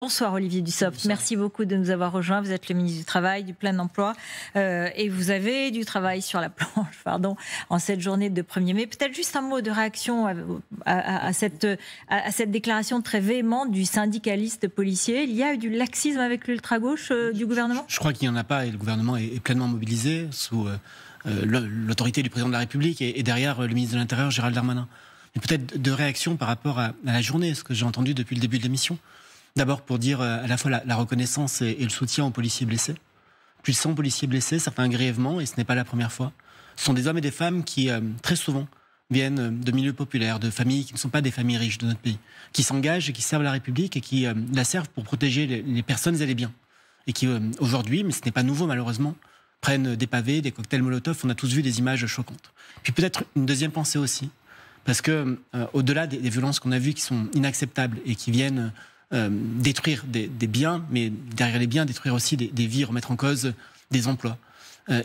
Bonsoir Olivier Dussopt, Bonsoir. merci beaucoup de nous avoir rejoints. Vous êtes le ministre du Travail, du Plein Emploi et vous avez du travail sur la planche en cette journée de 1er mai. Peut-être juste un mot de réaction à cette déclaration très véhémente du syndicaliste policier. Il y a eu du laxisme avec l'ultra-gauche du gouvernement ? Je crois qu'il n'y en a pas et le gouvernement est pleinement mobilisé sous l'autorité du président de la République et derrière le ministre de l'Intérieur, Gérald Darmanin. Mais peut-être deux réactions par rapport à la journée, ce que j'ai entendu depuis le début de l'émission. D'abord pour dire à la fois la reconnaissance et le soutien aux policiers blessés. Plus de 100 policiers blessés, certains grièvement, et ce n'est pas la première fois. Ce sont des hommes et des femmes qui, très souvent, viennent de milieux populaires, de familles qui ne sont pas des familles riches de notre pays, qui s'engagent et qui servent la République et qui la servent pour protéger les personnes et les biens. Et qui, aujourd'hui, mais ce n'est pas nouveau malheureusement, prennent des pavés, des cocktails Molotov. On a tous vu des images choquantes. Puis peut-être une deuxième pensée aussi, parce que au-delà des violences qu'on a vues qui sont inacceptables et qui viennent détruire des biens, mais derrière les biens, détruire aussi des vies, remettre en cause des emplois.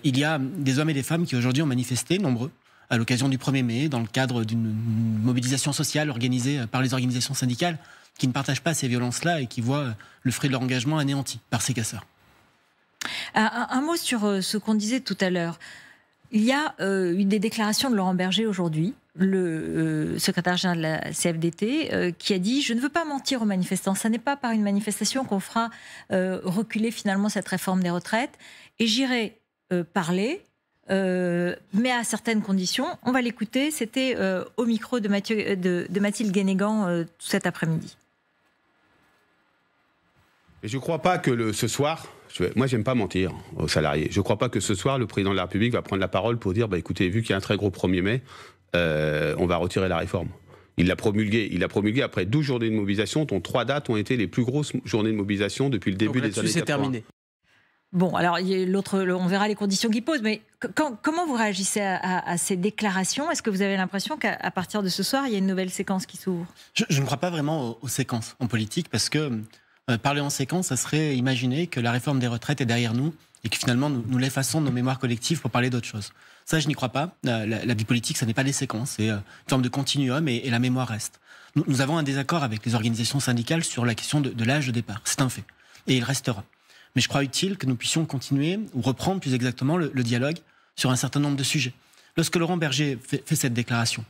Il y a des hommes et des femmes qui aujourd'hui ont manifesté, nombreux, à l'occasion du 1er mai, dans le cadre d'une mobilisation sociale organisée par les organisations syndicales, qui ne partagent pas ces violences-là et qui voient le fruit de leur engagement anéanti par ces casseurs. Un mot sur ce qu'on disait tout à l'heure. Il y a eu des déclarations de Laurent Berger aujourd'hui, le secrétaire général de la CFDT, qui a dit « Je ne veux pas mentir aux manifestants. Ce n'est pas par une manifestation qu'on fera reculer finalement cette réforme des retraites. Et j'irai parler, mais à certaines conditions. » On va l'écouter. C'était au micro de Mathilde Guénégan cet après-midi. Et je ne crois pas que ce soir... Moi, j'aime pas mentir aux salariés. Je ne crois pas que ce soir, le président de la République va prendre la parole pour dire écoutez, vu qu'il y a un très gros 1er mai, on va retirer la réforme. Il l'a promulgué après 12 journées de mobilisation, dont 3 dates ont été les plus grosses journées de mobilisation depuis le début des années 80. C'est terminé. Bon, alors on verra les conditions qu'il pose, mais comment vous réagissez à ces déclarations ? Est-ce que vous avez l'impression qu'à partir de ce soir, il y a une nouvelle séquence qui s'ouvre ? Je ne crois pas vraiment aux séquences en politique, parce que parler en séquence, ça serait imaginer que la réforme des retraites est derrière nous et que finalement nous l'effaçons de nos mémoires collectives pour parler d'autre chose. Ça, je n'y crois pas. La vie politique, ça n'est pas des séquences, c'est une forme de continuum et la mémoire reste. Nous avons un désaccord avec les organisations syndicales sur la question de l'âge de départ. C'est un fait. Et il restera. Mais je crois utile que nous puissions continuer, ou reprendre plus exactement le dialogue sur un certain nombre de sujets. Lorsque Laurent Berger fait cette déclaration,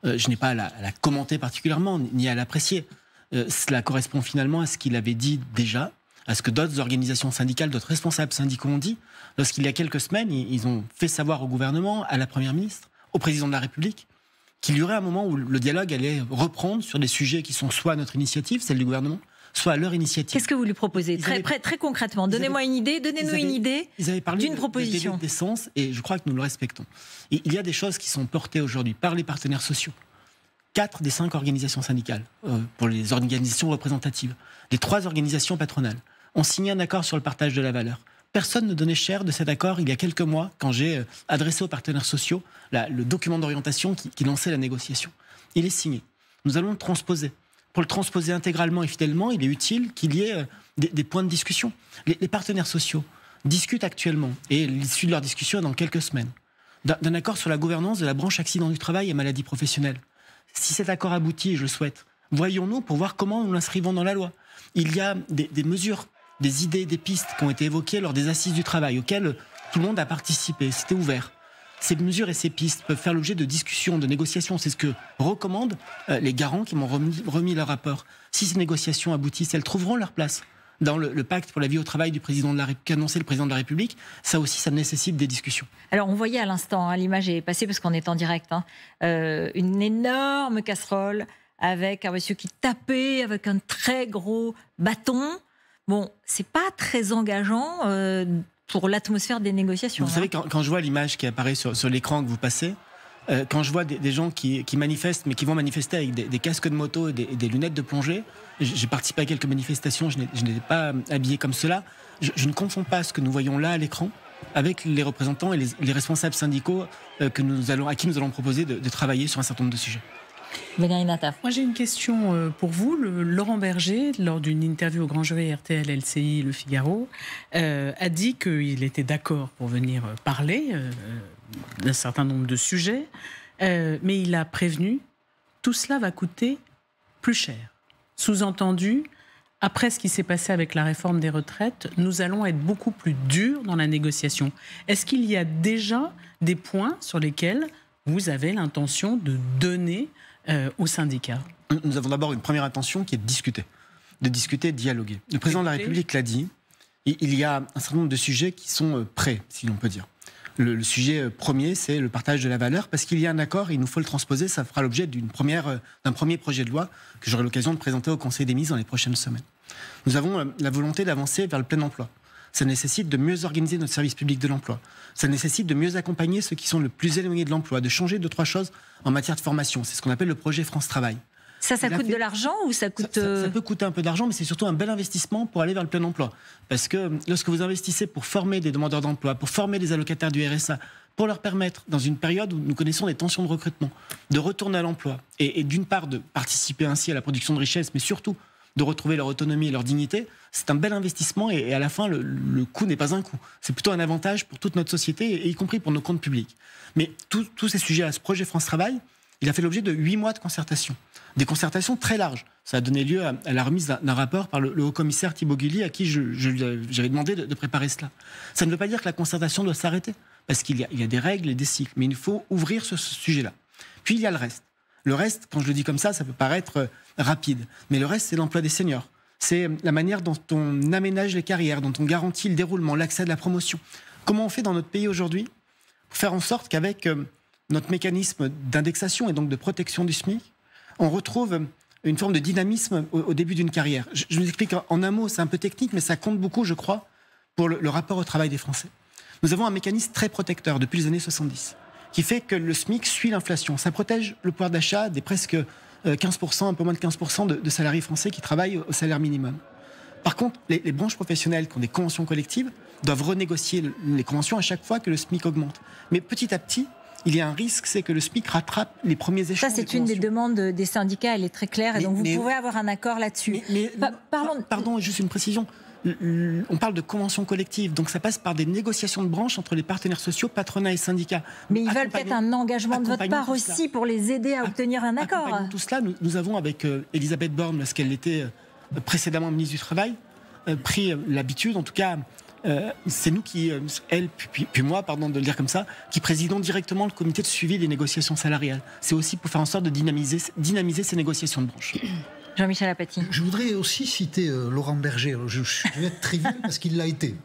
je n'ai pas à la commenter particulièrement, ni à l'apprécier. Cela correspond finalement à ce qu'il avait dit déjà, à ce que d'autres organisations syndicales, d'autres responsables syndicaux ont dit, lorsqu'il y a quelques semaines, ils ont fait savoir au gouvernement, à la Première ministre, au président de la République, qu'il y aurait un moment où le dialogue allait reprendre sur des sujets qui sont soit à notre initiative, celle du gouvernement, soit à leur initiative. Qu'est-ce que vous lui proposez très concrètement? Donnez-nous une idée ils avaient parlé d'une proposition. D'essence, et je crois que nous le respectons. Et il y a des choses qui sont portées aujourd'hui par les partenaires sociaux. 4 des 5 organisations syndicales, pour les organisations représentatives, les 3 organisations patronales, ont signé un accord sur le partage de la valeur. Personne ne donnait cher de cet accord il y a quelques mois, quand j'ai adressé aux partenaires sociaux le document d'orientation qui lançait la négociation. Il est signé. Nous allons le transposer. Pour le transposer intégralement et fidèlement, il est utile qu'il y ait des points de discussion. Les partenaires sociaux discutent actuellement, et l'issue de leur discussion est dans quelques semaines, d'un accord sur la gouvernance de la branche accident du travail et maladies professionnelles. Si cet accord aboutit, et je le souhaite, voyons-nous pour voir comment nous l'inscrivons dans la loi. Il y a des mesures, des idées, des pistes qui ont été évoquées lors des assises du travail, auxquelles tout le monde a participé, c'était ouvert. Ces mesures et ces pistes peuvent faire l'objet de discussions, de négociations. C'est ce que recommandent les garants qui m'ont remis leur rapport. Si ces négociations aboutissent, elles trouveront leur place dans le pacte pour la vie au travail qu'a annoncé le président de la République. Ça aussi, ça nécessite des discussions. Alors, on voyait à l'instant, l'image est passée parce qu'on est en direct, une énorme casserole avec un monsieur qui tapait avec un très gros bâton. Bon, c'est pas très engageant pour l'atmosphère des négociations. Vous savez, quand je vois l'image qui apparaît sur l'écran que vous passez, quand je vois des gens qui manifestent, mais qui vont manifester avec des casques de moto et des lunettes de plongée, j'ai participé à quelques manifestations, je n'étais pas habillé comme cela, je ne confonds pas ce que nous voyons là à l'écran avec les représentants et les responsables syndicaux à qui nous allons proposer de travailler sur un certain nombre de sujets. Moi j'ai une question pour vous. Laurent Berger, lors d'une interview au grand jury RTL, LCI, Le Figaro, a dit qu'il était d'accord pour venir parler d'un certain nombre de sujets, mais il a prévenu, tout cela va coûter plus cher. Sous-entendu, après ce qui s'est passé avec la réforme des retraites, nous allons être beaucoup plus durs dans la négociation. Est-ce qu'il y a déjà des points sur lesquels vous avez l'intention de donner aux syndicats ? Nous avons d'abord une première intention qui est de discuter, et de dialoguer. Le président de la République l'a dit, il y a un certain nombre de sujets qui sont prêts, si l'on peut dire. Le sujet premier, c'est le partage de la valeur, parce qu'il y a un accord, il nous faut le transposer, ça fera l'objet d'un premier projet de loi que j'aurai l'occasion de présenter au Conseil des ministres dans les prochaines semaines. Nous avons la volonté d'avancer vers le plein emploi. Ça nécessite de mieux organiser notre service public de l'emploi. Ça nécessite de mieux accompagner ceux qui sont le plus éloignés de l'emploi, de changer 2-3 choses en matière de formation. C'est ce qu'on appelle le projet France Travail. Ça coûte de l'argent ou ça coûte... Ça peut coûter un peu d'argent, mais c'est surtout un bel investissement pour aller vers le plein emploi. Parce que lorsque vous investissez pour former des demandeurs d'emploi, pour former des allocataires du RSA, pour leur permettre, dans une période où nous connaissons des tensions de recrutement, de retourner à l'emploi, et d'une part de participer ainsi à la production de richesses, mais surtout de retrouver leur autonomie et leur dignité, c'est un bel investissement et à la fin, le coût n'est pas un coût. C'est plutôt un avantage pour toute notre société, et y compris pour nos comptes publics. Mais tous ces sujets-là, ce projet France Travail, il a fait l'objet de 8 mois de concertation. Des concertations très larges. Ça a donné lieu à la remise d'un rapport par le haut-commissaire Thibault Gully, à qui j'avais demandé de préparer cela. Ça ne veut pas dire que la concertation doit s'arrêter, parce qu'il y a des règles et des cycles, mais il faut ouvrir ce sujet-là. Puis il y a le reste. Le reste, quand je le dis comme ça peut paraître rapide, mais le reste, c'est l'emploi des seniors. C'est la manière dont on aménage les carrières, dont on garantit le déroulement, l'accès à la promotion. Comment on fait dans notre pays aujourd'hui pour faire en sorte qu'avec notre mécanisme d'indexation et donc de protection du SMIC, on retrouve une forme de dynamisme au début d'une carrière. Je vous explique en un mot, c'est un peu technique, mais ça compte beaucoup, je crois, pour le rapport au travail des Français. Nous avons un mécanisme très protecteur depuis les années 70, qui fait que le SMIC suit l'inflation. Ça protège le pouvoir d'achat des presque 15%, un peu moins de 15% de salariés français qui travaillent au salaire minimum. Par contre, les branches professionnelles qui ont des conventions collectives doivent renégocier les conventions à chaque fois que le SMIC augmente. Mais petit à petit, il y a un risque, c'est que le SMIC rattrape les premiers échelons. Ça, c'est une des demandes des syndicats, elle est très claire, et donc vous pouvez avoir un accord là-dessus. Pardon, juste une précision. On parle de conventions collectives, donc ça passe par des négociations de branches entre les partenaires sociaux, patronat et syndicats. Mais ils veulent peut-être un engagement de votre part aussi pour les aider à obtenir un accord. Tout cela, nous avons avec Elisabeth Borne, lorsqu'elle était précédemment ministre du Travail, pris l'habitude, en tout cas, c'est nous qui, elle, puis moi, pardon de le dire comme ça, qui présidons directement le comité de suivi des négociations salariales. C'est aussi pour faire en sorte de dynamiser ces négociations de branche. Jean-Michel Apathy. Je voudrais aussi citer Laurent Berger. Alors, je vais être trivial parce qu'il l'a été.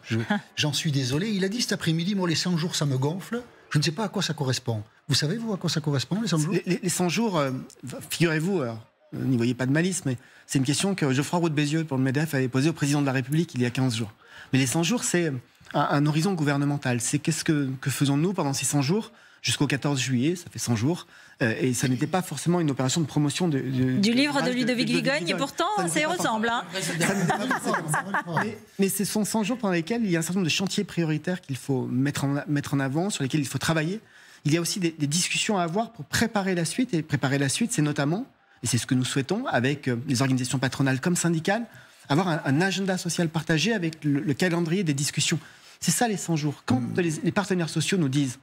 J'en suis désolé. Il a dit cet après-midi, moi les 100 jours ça me gonfle. Je ne sais pas à quoi ça correspond. Vous savez, vous, à quoi ça correspond, les 100 jours ? Les 100 jours, figurez-vous, n'y voyez pas de malice, mais c'est une question que Geoffroy Roux de Bézieux, pour le MEDEF, avait posée au président de la République il y a 15 jours. Mais les 100 jours, c'est un horizon gouvernemental. C'est qu'est-ce que faisons-nous pendant ces 100 jours jusqu'au 14 juillet, ça fait 100 jours, et ça n'était pas forcément une opération de promotion du livre de Ludovic Vigogne, et pourtant ça y ressemble. Hein. Mais ce sont 100 jours pendant lesquels il y a un certain nombre de chantiers prioritaires qu'il faut mettre en avant, sur lesquels il faut travailler. Il y a aussi des discussions à avoir pour préparer la suite, et préparer la suite, c'est notamment, et c'est ce que nous souhaitons, avec les organisations patronales comme syndicales, avoir un agenda social partagé avec le calendrier des discussions. C'est ça les 100 jours. Quand les partenaires sociaux nous disent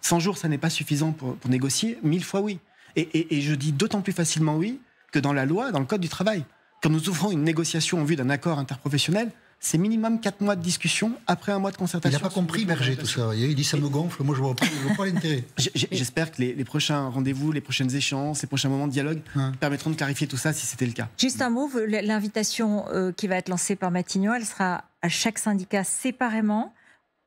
100 jours, ça n'est pas suffisant pour négocier, 1000 fois oui. Et je dis d'autant plus facilement oui que dans la loi, dans le Code du travail. Quand nous ouvrons une négociation en vue d'un accord interprofessionnel, c'est minimum 4 mois de discussion après 1 mois de concertation. Il n'a pas compris, Berger, tout ça. Il dit ça me gonfle, moi je vois pas l'intérêt. J'espère que les prochains rendez-vous, les prochaines échéances, les prochains moments de dialogue permettront de clarifier tout ça si c'était le cas. Juste un mot, l'invitation qui va être lancée par Matignon, elle sera à chaque syndicat séparément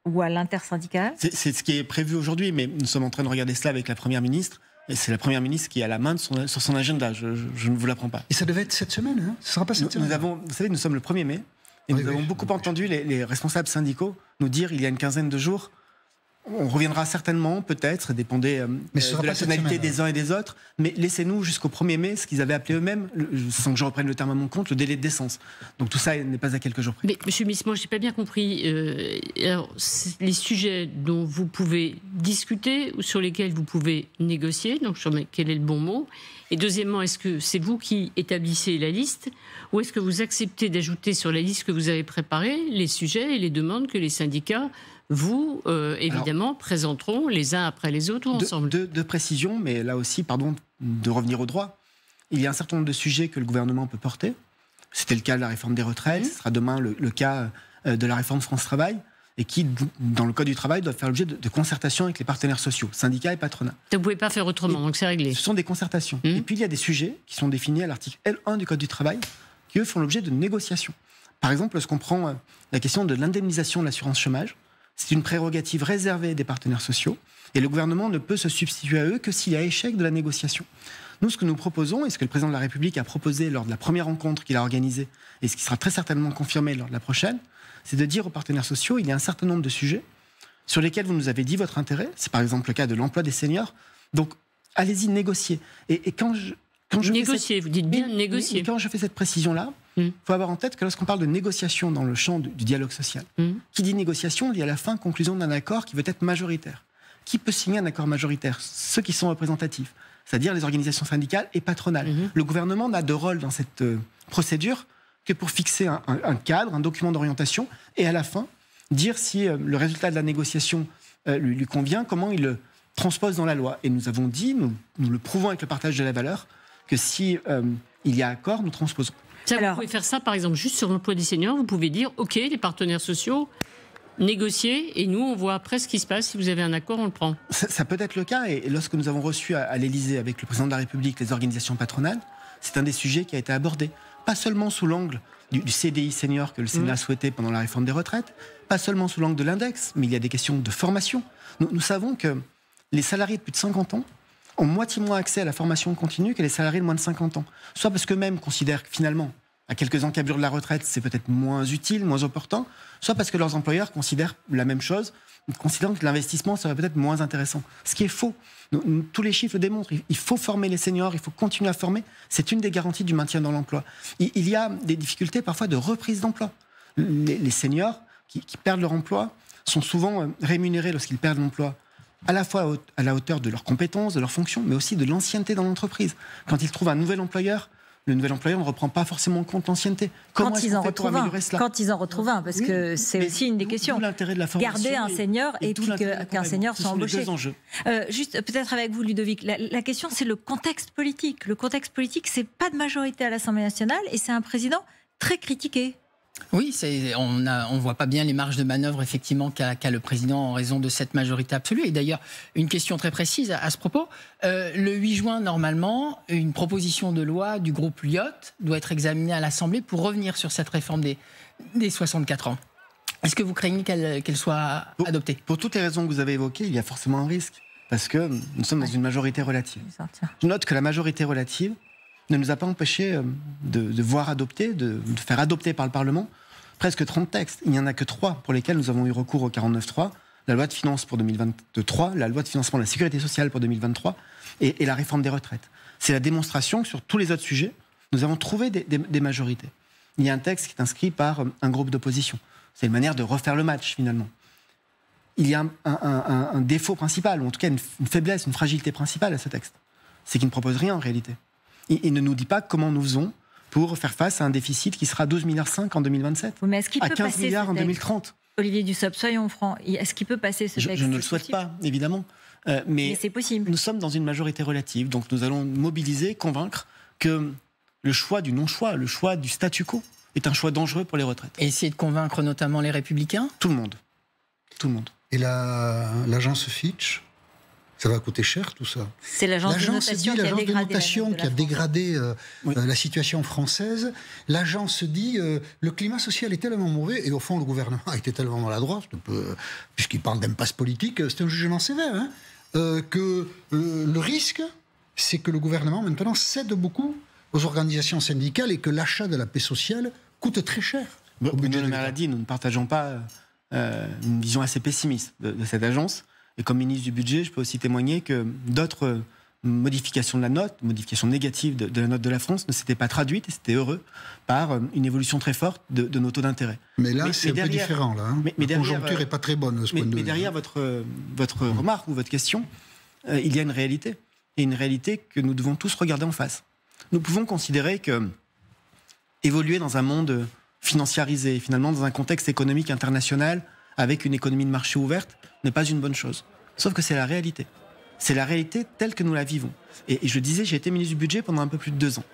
ou à l'intersyndical ? C'est ce qui est prévu aujourd'hui, mais nous sommes en train de regarder cela avec la Première ministre. Et c'est la Première ministre qui a la main sur son agenda, je ne vous l'apprends pas. Et ça devait être cette semaine, hein ? Ce ne sera pas cette semaine. Vous savez, nous sommes le 1er mai, et nous avons beaucoup entendu les responsables syndicaux nous dire il y a une quinzaine de jours, on reviendra certainement, peut-être, dépendait de la tonalité des uns et des autres, mais laissez-nous jusqu'au 1er mai, ce qu'ils avaient appelé eux-mêmes, sans que je reprenne le terme à mon compte, le délai de décence. Donc tout ça n'est pas à quelques jours près. Mais M. Miss, moi je n'ai pas bien compris. Alors, les sujets dont vous pouvez discuter ou sur lesquels vous pouvez négocier, donc quel est le bon mot ? Et deuxièmement, est-ce que c'est vous qui établissez la liste ou est-ce que vous acceptez d'ajouter sur la liste que vous avez préparée les sujets et les demandes que les syndicats vous, évidemment, présenteront les uns après les autres ou ensemble. Deux précisions, mais là aussi, pardon, de revenir au droit. Il y a un certain nombre de sujets que le gouvernement peut porter. C'était le cas de la réforme des retraites, ce sera demain le cas de la réforme France Travail, et qui, dans le Code du travail, doivent faire l'objet de concertations avec les partenaires sociaux, syndicats et patronat. Vous ne pouvez pas faire autrement, donc c'est réglé. Ce sont des concertations. Et puis il y a des sujets qui sont définis à l'article L1 du Code du travail, qui eux font l'objet de négociations. Par exemple, lorsqu'on prend la question de l'indemnisation de l'assurance chômage, c'est une prérogative réservée des partenaires sociaux, et le gouvernement ne peut se substituer à eux que s'il y a échec de la négociation. Nous, ce que nous proposons, et ce que le président de la République a proposé lors de la première rencontre qu'il a organisée, et ce qui sera très certainement confirmé lors de la prochaine, c'est de dire aux partenaires sociaux, il y a un certain nombre de sujets sur lesquels vous nous avez dit votre intérêt. C'est par exemple le cas de l'emploi des seniors. Donc, allez-y, négociez. Et quand je négocier, vous dites bien négocier. Et quand je fais cette précision-là, il faut avoir en tête que lorsqu'on parle de négociation dans le champ du dialogue social, qui dit négociation, il y a à la fin conclusion d'un accord qui veut être majoritaire. Qui peut signer un accord majoritaire? Ceux qui sont représentatifs, c'est-à-dire les organisations syndicales et patronales. Le gouvernement n'a de rôle dans cette procédure que pour fixer un cadre, un document d'orientation, et à la fin, dire si le résultat de la négociation lui convient, comment il le transpose dans la loi. Et nous avons dit, nous le prouvons avec le partage de la valeur, que si il y a accord, nous transposons. Vous pouvez faire ça, par exemple, juste sur l'emploi des seniors, vous pouvez dire, OK, les partenaires sociaux, négocier, et nous, on voit après ce qui se passe. Si vous avez un accord, on le prend. Ça peut être le cas, et lorsque nous avons reçu à l'Élysée, avec le président de la République, les organisations patronales, c'est un des sujets qui a été abordé. Pas seulement sous l'angle du CDI senior que le Sénat souhaitait pendant la réforme des retraites, pas seulement sous l'angle de l'index, mais il y a des questions de formation. Nous savons que les salariés de plus de 50 ans ont moitié moins accès à la formation continue que les salariés de moins de 50 ans. Soit parce qu'eux-mêmes considèrent que finalement, à quelques encablures de la retraite, c'est peut-être moins utile, moins opportun, soit parce que leurs employeurs considèrent la même chose, considérant que l'investissement serait peut-être moins intéressant. Ce qui est faux. Tous les chiffres le démontrent. Il faut former les seniors, il faut continuer à former. C'est une des garanties du maintien dans l'emploi. Il y a des difficultés parfois de reprise d'emploi. Les seniors qui perdent leur emploi sont souvent rémunérés lorsqu'ils perdent l'emploi, à la fois à la hauteur de leurs compétences, de leurs fonctions, mais aussi de l'ancienneté dans l'entreprise. Quand ils trouvent un nouvel employeur, le nouvel employeur ne reprend pas forcément en compte l'ancienneté. Quand ils en retrouvent un, parce que c'est aussi une des questions. L'intérêt de la formation. Garder un senior et puis qu'un senior soit embauché. Les deux enjeux. Juste peut-être avec vous, Ludovic, la question c'est le contexte politique. Le contexte politique, c'est pas de majorité à l'Assemblée nationale et c'est un président très critiqué. Oui, on ne voit pas bien les marges de manœuvre effectivement qu'a le président en raison de cette majorité absolue. Et d'ailleurs, une question très précise à ce propos. Le 8 juin, normalement, une proposition de loi du groupe Lyotte doit être examinée à l'Assemblée pour revenir sur cette réforme des 64 ans. Est-ce que vous craignez qu'elle soit adoptée? Pour toutes les raisons que vous avez évoquées, il y a forcément un risque. Parce que nous sommes dans une majorité relative. Je note que la majorité relative ne nous a pas empêché de voir adopter, de faire adopter par le Parlement presque 30 textes. Il n'y en a que 3 pour lesquels nous avons eu recours au 49.3, la loi de finances pour 2023, la loi de financement de la sécurité sociale pour 2023 et la réforme des retraites. C'est la démonstration que sur tous les autres sujets, nous avons trouvé des majorités. Il y a un texte qui est inscrit par un groupe d'opposition. C'est une manière de refaire le match, finalement. Il y a un défaut principal, ou en tout cas une faiblesse, une fragilité principale à ce texte. C'est qu'il ne propose rien en réalité. Il ne nous dit pas comment nous faisons pour faire face à un déficit qui sera 12,5 milliards en 2027, mais est-ce qu'il à peut 15 passer milliards en 2030. Olivier Dussopt, soyons francs, est-ce qu'il peut passer ce texte? Je ne le souhaite pas, évidemment. Mais c'est possible. Nous sommes dans une majorité relative, donc nous allons mobiliser, convaincre que le choix du non-choix, le choix du statu quo, est un choix dangereux pour les retraites. Et essayer de convaincre notamment les Républicains? Tout le monde. Tout le monde. Et l'agence Fitch, ça va coûter cher tout ça. C'est l'agence de notation qui a dégradé la situation française. L'agence dit le climat social est tellement mauvais, et au fond le gouvernement a été tellement maladroit, puisqu'il parle d'impasse politique, c'est un jugement sévère, que le risque, c'est que le gouvernement maintenant cède beaucoup aux organisations syndicales et que l'achat de la paix sociale coûte très cher. Bruno Le Maire l'a dit, nous ne partageons pas une vision assez pessimiste de cette agence. Et comme ministre du Budget, je peux aussi témoigner que d'autres modifications de la note, modifications négatives de la note de la France, ne s'étaient pas traduites, et c'était heureux, par une évolution très forte de nos taux d'intérêt. Mais là, c'est un peu différent. Là, la conjoncture n'est pas très bonne de ce point de vue. Mais derrière votre remarque ou votre question, il y a une réalité. Et une réalité que nous devons tous regarder en face. Nous pouvons considérer que évoluer dans un monde financiarisé, finalement dans un contexte économique international, avec une économie de marché ouverte, n'est pas une bonne chose. Sauf que c'est la réalité. C'est la réalité telle que nous la vivons. Et je disais, j'ai été ministre du Budget pendant un peu plus de 2 ans.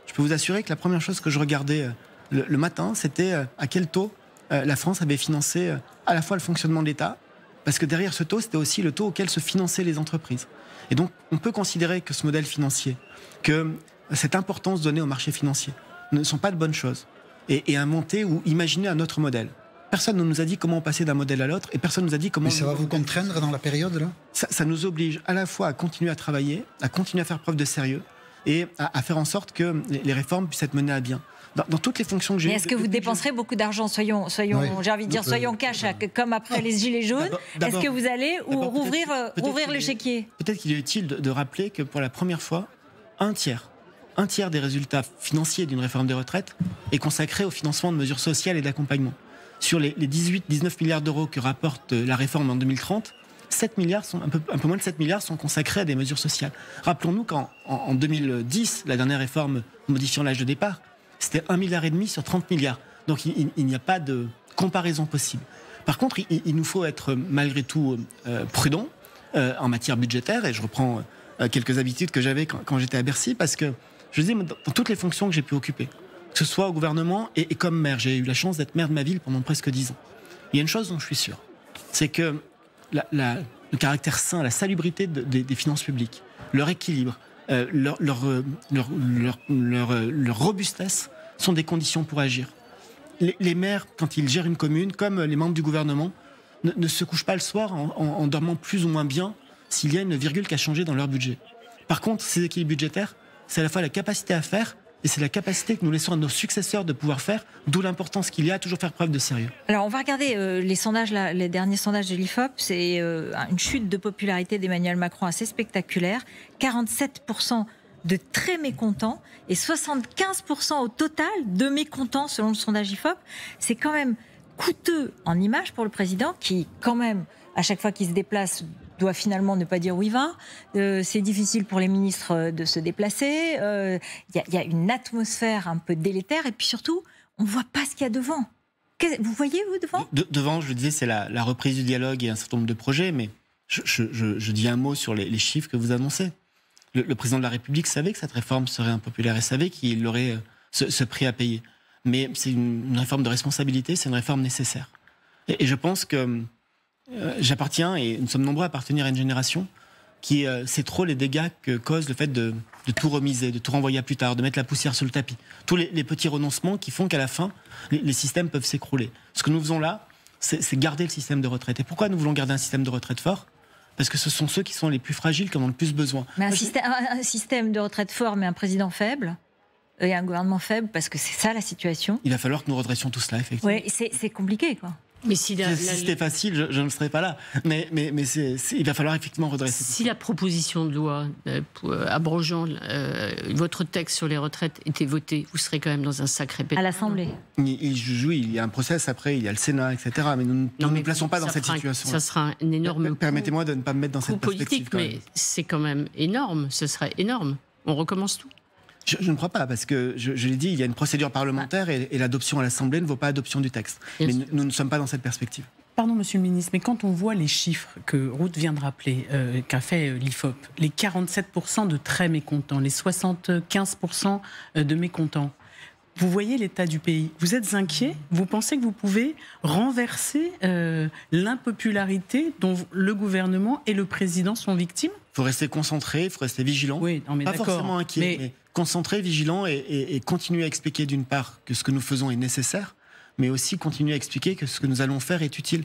je peux vous assurer que la première chose que je regardais le matin, c'était à quel taux la France avait financé à la fois le fonctionnement de l'État, parce que derrière ce taux, c'était aussi le taux auquel se finançaient les entreprises. Et donc, on peut considérer que ce modèle financier, que cette importance donnée au marché financier, ne sont pas de bonnes choses. Et inventer ou imaginer un autre modèle. Personne ne nous a dit comment passer d'un modèle à l'autre, et personne ne nous a dit comment... Mais ça va vous contraindre dans la période, là ? Ça nous oblige à la fois à continuer à travailler, à continuer à faire preuve de sérieux, et à faire en sorte que les réformes puissent être menées à bien. Dans toutes les fonctions que j'ai... Mais est-ce que vous dépenserez beaucoup d'argent, soyons j'ai envie de dire, soyons cash, comme après les Gilets jaunes. Est-ce que vous allez rouvrir l'échiquier ? Peut-être qu'il est utile de rappeler que pour la première fois, un tiers des résultats financiers d'une réforme des retraites est consacré au financement de mesures sociales et d'accompagnement. Sur les 18-19 milliards d'euros que rapporte la réforme en 2030, 7 milliards un peu moins de 7 milliards sont consacrés à des mesures sociales. Rappelons-nous qu'en 2010, la dernière réforme modifiant l'âge de départ, c'était 1,5 milliard sur 30 milliards. Donc il n'y a pas de comparaison possible. Par contre, il nous faut être malgré tout prudent en matière budgétaire, et je reprends quelques habitudes que j'avais quand j'étais à Bercy, parce que je dis, dans toutes les fonctions que j'ai pu occuper, que ce soit au gouvernement et comme maire, j'ai eu la chance d'être maire de ma ville pendant presque 10 ans. Il y a une chose dont je suis sûr, c'est que le caractère sain, la salubrité des finances publiques, leur équilibre, leur robustesse sont des conditions pour agir. Les maires, quand ils gèrent une commune, comme les membres du gouvernement, ne se couchent pas le soir en dormant plus ou moins bien s'il y a une virgule qui a changé dans leur budget. Par contre, ces équilibres budgétaires, c'est à la fois la capacité à faire, et c'est la capacité que nous laissons à nos successeurs de pouvoir faire, d'où l'importance qu'il y a à toujours faire preuve de sérieux. Alors on va regarder les sondages, les derniers sondages de l'IFOP. C'est une chute de popularité d'Emmanuel Macron assez spectaculaire. 47% de très mécontents et 75% au total de mécontents selon le sondage IFOP. C'est quand même coûteux en image pour le président qui, quand même, à chaque fois qu'il se déplace, doit finalement ne pas dire où il va. C'est difficile pour les ministres de se déplacer. Il y a une atmosphère un peu délétère. Et puis surtout, on ne voit pas ce qu'il y a devant. Vous voyez, vous, devant ? Devant, je le disais, c'est la reprise du dialogue et un certain nombre de projets. Mais je dis un mot sur les chiffres que vous annoncez. Le président de la République savait que cette réforme serait impopulaire et savait qu'il aurait ce prix à payer. Mais c'est une réforme de responsabilité, c'est une réforme nécessaire. Et je pense que j'appartiens, et nous sommes nombreux à appartenir à une génération qui sait trop les dégâts que cause le fait de tout remiser, de tout renvoyer à plus tard, de mettre la poussière sur le tapis. Tous les petits renoncements qui font qu'à la fin, les systèmes peuvent s'écrouler. Ce que nous faisons là, c'est garder le système de retraite. Et pourquoi nous voulons garder un système de retraite fort ? Parce que ce sont ceux qui sont les plus fragiles, qui en ont le plus besoin. Mais un système de retraite fort, mais un président faible et un gouvernement faible, parce que c'est ça la situation. Il va falloir que nous redressions tout cela, effectivement. Oui, c'est compliqué, quoi. Mais si c'était facile, je ne serais pas là. Mais il va falloir effectivement redresser. Si la proposition de loi abrogeant votre texte sur les retraites était votée, vous serez quand même dans un sacré pétard. À l'Assemblée. Oui, il y a un process après, il y a le Sénat, etc. Mais nous ne nous plaçons pas dans cette situation. Ça sera un énorme Permettez-moi de ne pas me mettre dans cette perspective. Politique, mais c'est quand même énorme. Ce serait énorme. On recommence tout. Je ne crois pas, parce que je l'ai dit, il y a une procédure parlementaire et l'adoption à l'Assemblée ne vaut pas adoption du texte. Mais nous ne sommes pas dans cette perspective. Pardon, Monsieur le Ministre, mais quand on voit les chiffres que Ruth vient de rappeler, qu'a fait l'IFOP, les 47% de très mécontents, les 75% de mécontents, vous voyez l'état du pays. Vous êtes inquiet ? Vous pensez que vous pouvez renverser l'impopularité dont le gouvernement et le président sont victimes ? Il faut rester concentré, il faut rester vigilant. Oui, non, mais pas forcément inquiet, mais concentré, vigilant et continuer à expliquer d'une part que ce que nous faisons est nécessaire, mais aussi continuer à expliquer que ce que nous allons faire est utile.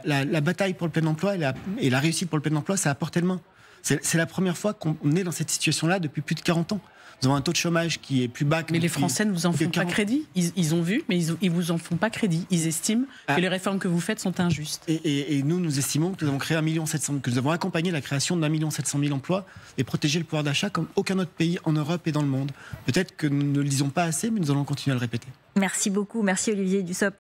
La bataille pour le plein emploi et la réussite pour le plein emploi, c'est à portée de main. C'est la première fois qu'on est dans cette situation-là depuis plus de 40 ans. Nous avons un taux de chômage qui est plus bas que... Mais les Français ne vous en font pas crédit. Ils ont vu, mais ils vous en font pas crédit. Ils estiment que les réformes que vous faites sont injustes. Et nous estimons que nous avons créé 1 700 000, que nous avons accompagné la création d'1 700 000 emplois et protégé le pouvoir d'achat comme aucun autre pays en Europe et dans le monde. Peut-être que nous ne le disons pas assez, mais nous allons continuer à le répéter. Merci beaucoup. Merci Olivier Dussopt.